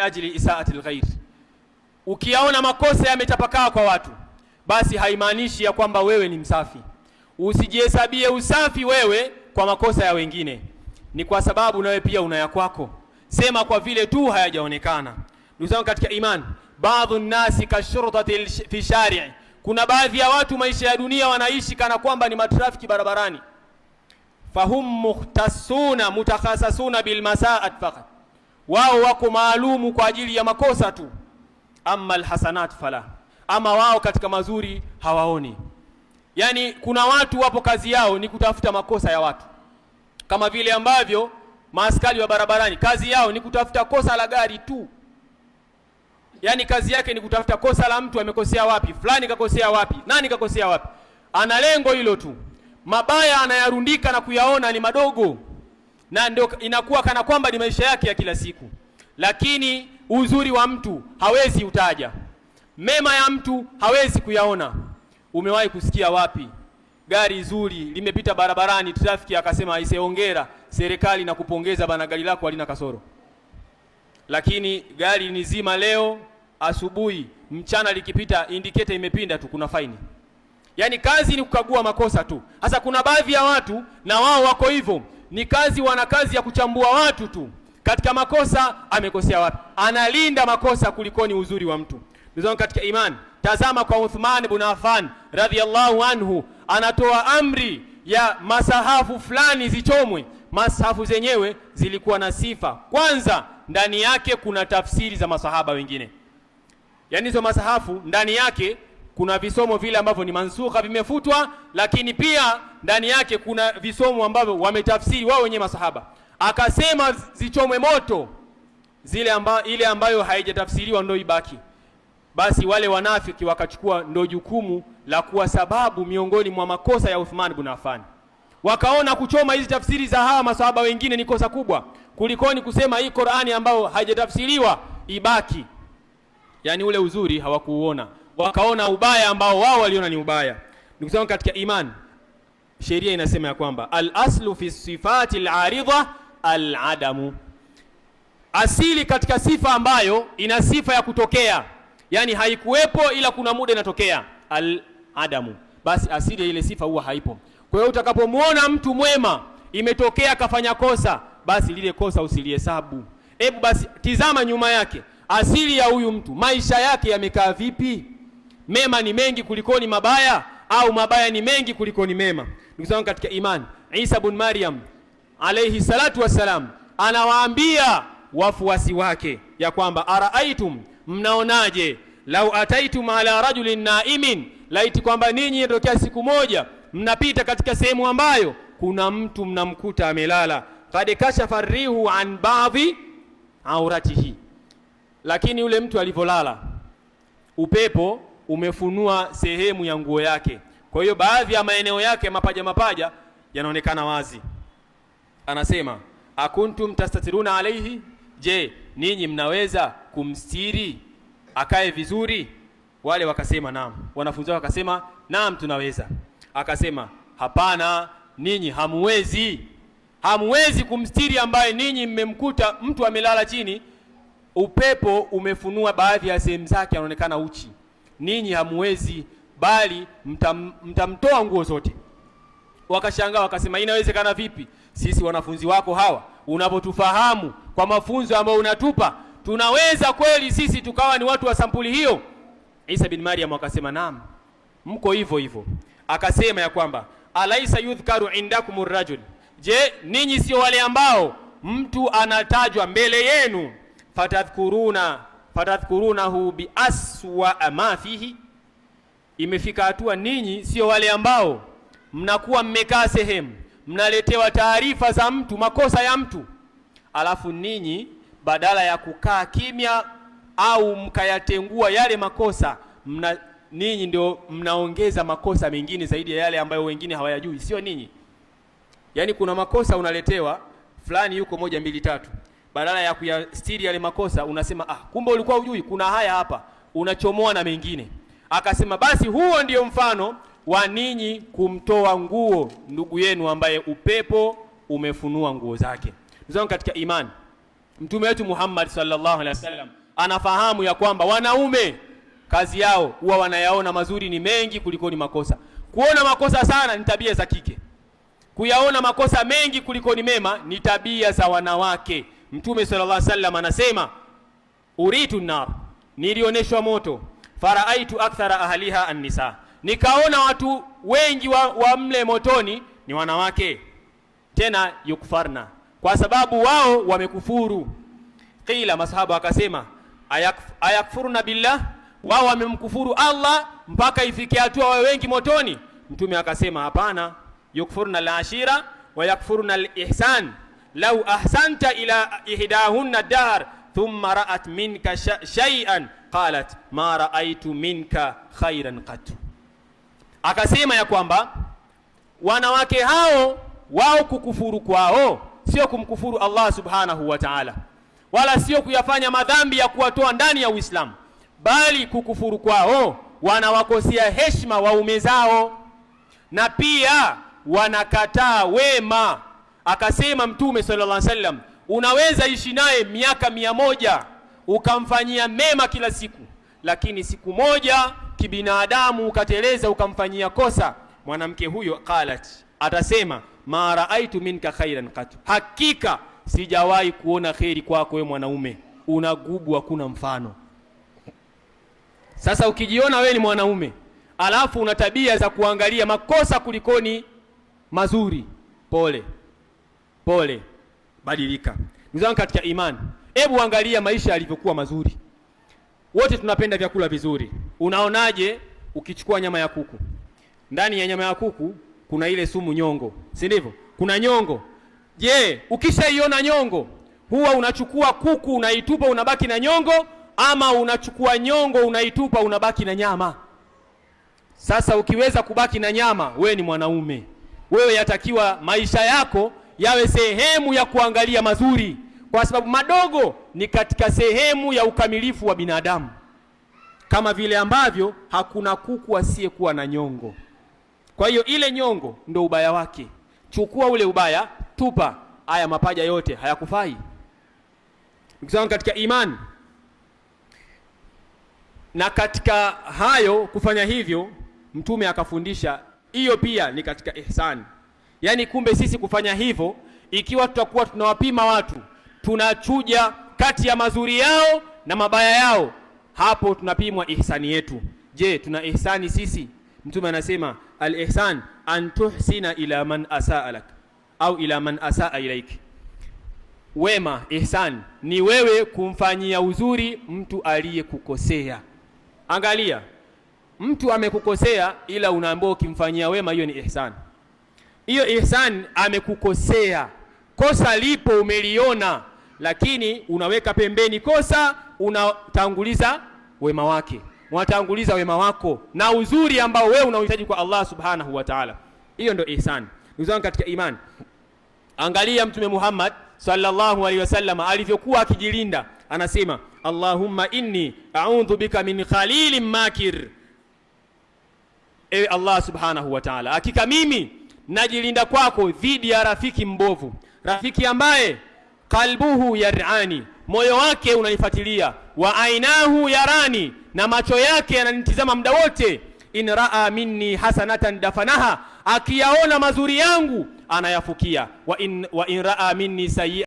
ajli isaati alghair. Ukiyaona makosa yametapakaa kwa watu, basi haimaanishi ya kwamba wewe ni msafi. Usijihesabie usafi wewe kwa makosa ya wengine, ni kwa sababu nawe pia una ya kwako. Sema kwa vile tu hayajaonekana. Ndugu zangu katika imani, baadhi nasi kashurtati fi shari', kuna baadhi ya watu maisha ya dunia wanaishi kana kwamba ni matrafiki barabarani. Fahum mukhtasuna mutakhasasuna bil masaat faqat, wao wako maalumu kwa ajili ya makosa tu. Amma alhasanat fala, ama wao katika mazuri hawaoni. Yani kuna watu wapo kazi yao ni kutafuta makosa ya watu, kama vile ambavyo maaskari wa barabarani kazi yao ni kutafuta kosa la gari tu. Yani kazi yake ni kutafuta kosa la mtu, amekosea wapi, fulani kakosea wapi, nani kakosea wapi. Ana lengo hilo tu. Mabaya anayarundika na kuyaona ni madogo, na ndio inakuwa kana kwamba ni maisha yake ya kila siku. Lakini uzuri wa mtu hawezi utaja, mema ya mtu hawezi kuyaona. Umewahi kusikia wapi gari zuri limepita barabarani, trafiki akasema aise, hongera serikali na kupongeza bana, gari lako halina kasoro? Lakini gari ni zima leo, asubuhi mchana likipita indicator imepinda tu, kuna faini. Yani kazi ni kukagua makosa tu. Sasa kuna baadhi ya watu na wao wako hivyo, ni kazi, wana kazi ya kuchambua watu tu katika makosa, amekosea wapi, analinda makosa kulikoni uzuri wa mtu. Ndugu katika imani, tazama kwa Uthman ibn Affan radhiyallahu anhu, anatoa amri ya masahafu fulani zichomwe. Masahafu zenyewe zilikuwa na sifa. Kwanza, ndani yake kuna tafsiri za masahaba wengine. Yani hizo masahafu ndani yake kuna visomo vile ambavyo ni mansukha, vimefutwa, lakini pia ndani yake kuna visomo ambavyo wametafsiri wao wenyewe masahaba. Akasema zichomwe moto, ile ambayo haijatafsiriwa ndio ibaki. Basi wale wanafiki wakachukua ndio jukumu la kuwa sababu miongoni mwa makosa ya Uthman ibn Affan. Wakaona kuchoma hizi tafsiri za hawa masahaba wengine ni kosa kubwa kulikoni kusema hii Qur'ani ambayo haijatafsiriwa ibaki. Yani ule uzuri hawakuuona, wakaona ubaya ambao wao waliona ni ubaya. Ndugu zangu katika imani, sheria inasema ya kwamba al-aslu fi sifati al-aridha al-adamu, asili katika sifa ambayo ina sifa ya kutokea, yani haikuwepo ila kuna muda inatokea, al-adamu, basi asili ya ile sifa huwa haipo. Kwa hiyo utakapomuona mtu mwema imetokea kafanya kosa, basi lile kosa usilihesabu. Hebu basi tizama nyuma yake, asili ya huyu mtu, maisha yake yamekaa vipi? Mema ni mengi kulikoni mabaya, au mabaya ni mengi kulikoni mema? Ndugu zangu katika imani, Isa ibn Maryam alayhi salatu wassalam anawaambia wafuasi wake ya kwamba araaitum, mnaonaje, lau ataitum ala rajulin naimin, laiti kwamba ninyi ndokea siku moja mnapita katika sehemu ambayo kuna mtu mnamkuta amelala, qad kashafa rihu an ba'dhi auratihi, lakini yule mtu alivolala upepo umefunua sehemu ya nguo yake, kwa hiyo baadhi ya maeneo yake mapaja yanaonekana wazi. Anasema akuntum tastatiruna alayhi, je, ninyi mnaweza kumstiri akae vizuri? Wale wakasema naam, wanafunzi wao wakasema naam, tunaweza. Akasema hapana, ninyi hamuwezi kumstiri ambaye ninyi mmemkuta mtu amelala chini, upepo umefunua baadhi ya sehemu zake, anaonekana uchi. Ninyi hamuwezi, bali mtamtoa nguo zote. Wakashangaa wakasema inawezekana vipi? Sisi wanafunzi wako hawa unapotufahamu kwa mafunzo ambayo unatupa, tunaweza kweli sisi tukawa ni watu wa sampuli hiyo? Isa bin Maryam akasema naam, mko hivyo hivyo. Akasema ya kwamba alaisa yudhkaru indakumur rajul, je, ninyi sio wale ambao mtu anatajwa mbele yenu, fatadhkurunahu bi aswa ma fihi, imefika hatua ninyi sio wale ambao mnakuwa mmekaa sehemu mnaletewa taarifa za mtu, makosa ya mtu, alafu ninyi badala ya kukaa kimya au mkayatengua yale makosa, ninyi ndio mnaongeza makosa mengine zaidi ya yale ambayo wengine hawayajui. Sio ninyi. Yani kuna makosa unaletewa, fulani yuko 1 2 3, badala ya kuyastiri yale makosa unasema kumbe ulikuwa hujui kuna haya hapa, unachomoa na mengine. Akasema basi huo ndio mfano wa ninyi kumtoa nguo ndugu yenu ambaye upepo umefunua nguo zake. Ndugu katika imani, Mtume wetu Muhammad sallallahu alaihi wasallam anafahamu ya kwamba wanaume kazi yao huwa wanayaona mazuri ni mengi kuliko ni makosa. Kuona makosa sana ni tabia za kike, kuyaona makosa mengi kuliko ni mema ni tabia za wanawake. Mtume sallallahu alaihi wasallam anasema, uritu nar, nilioneshwa moto, faraaitu akthara ahliha an-nisa, nikaona watu wengi wa mle motoni ni wanawake, tena yukfarna, kwa sababu wao wamekufuru. Qila, masahaba akasema, ayakfuruna billah, wao wamemkufuru Allah mpaka ifikie hatua wawe wengi motoni? Mtume akasema hapana, yukfuruna al-ashira wa yakfuruna al-ihsan, law ahsanta ila ihdahunna dahr thumma ra'at minka shay'an qalat ma ra'aytu minka khairan qat. Akasema ya kwamba wanawake hao wao kukufuru kwao sio kumkufuru Allah subhanahu wa ta'ala, wala sio kuyafanya madhambi ya kuwatoa ndani ya Uislamu, bali kukufuru kwao wanawakosea heshima waume zao, na pia wanakataa wema. Akasema Mtume sallallahu alaihi wasallam, unaweza ishi naye miaka 100 ukamfanyia mema kila siku, lakini siku moja kibinadamu ukateleza ukamfanyia kosa, mwanamke huyo qalat, atasema ma raaitu minka khairan qat, hakika sijawahi kuona khairi kwako wewe mwanaume, unagubu hakuna mfano. Sasa ukijiona wewe ni mwanaume alafu una tabia za kuangalia makosa kulikoni mazuri, pole, badilika. Ndugu katika imani, hebu angalia maisha yalivyokuwa mazuri. Wote tunapenda vyakula vizuri. Unaonaje ukichukua nyama ya kuku? Ndani ya nyama ya kuku kuna ile sumu nyongo, si ndivyo? Kuna nyongo. Je, ukishaiona nyongo, huwa unachukua kuku unaitupa unabaki na nyongo, ama unachukua nyongo unaitupa unabaki na nyama? Sasa ukiweza kubaki na nyama, wewe ni mwanaume. Wewe yatakiwa maisha yako yawe sehemu ya kuangalia mazuri, kwa sababu madogo ni katika sehemu ya ukamilifu wa binadamu, kama vile ambavyo hakuna kuku asiyekuwa na nyongo. Kwa hiyo ile nyongo ndo ubaya wake. Chukua ule ubaya, tupa. Haya mapaja yote hayakufai. Ndugu katika imani, na katika hayo kufanya hivyo, Mtume akafundisha hiyo pia ni katika ihsani. Yani kumbe sisi kufanya hivyo, ikiwa tutakuwa tunawapima watu, tunachuja kati ya mazuri yao na mabaya yao, hapo tunapimwa ihsani yetu. Je, tuna ihsani sisi? Mtume anasema al-ihsan an tuhsina ila man asaa lak au ila man asaa ilaik. Wema, ihsan ni wewe kumfanyia uzuri mtu aliyekukosea. Angalia, mtu amekukosea ila unaambiwa ukimfanyia wema, hiyo ni ihsan. Hiyo ihsan, amekukosea, kosa lipo umeliona, lakini unaweka pembeni kosa, unatanguliza wema wake. Unatanguliza wema wako na uzuri ambao wewe unahitaji kwa Allah subhanahu wa ta'ala. Hiyo ndio ihsan. Ndugu zangu katika imani, angalia Mtume Muhammad sallallahu alaihi wasallam alivyokuwa akijilinda. Anasema, Allahumma inni a'udhu bika min khalilin makir. Ewe Allah subhanahu wa ta'ala, hakika mimi najilinda kwako dhidi ya rafiki mbovu, rafiki ambaye qalbuhu yar'ani, moyo wake unanifuatilia, wa ainahu yarani, na macho yake yananitizama muda wote, in raa minni hasanatan dafanaha, akiyaona mazuri yangu anayafukia, wa in raa minni sayyi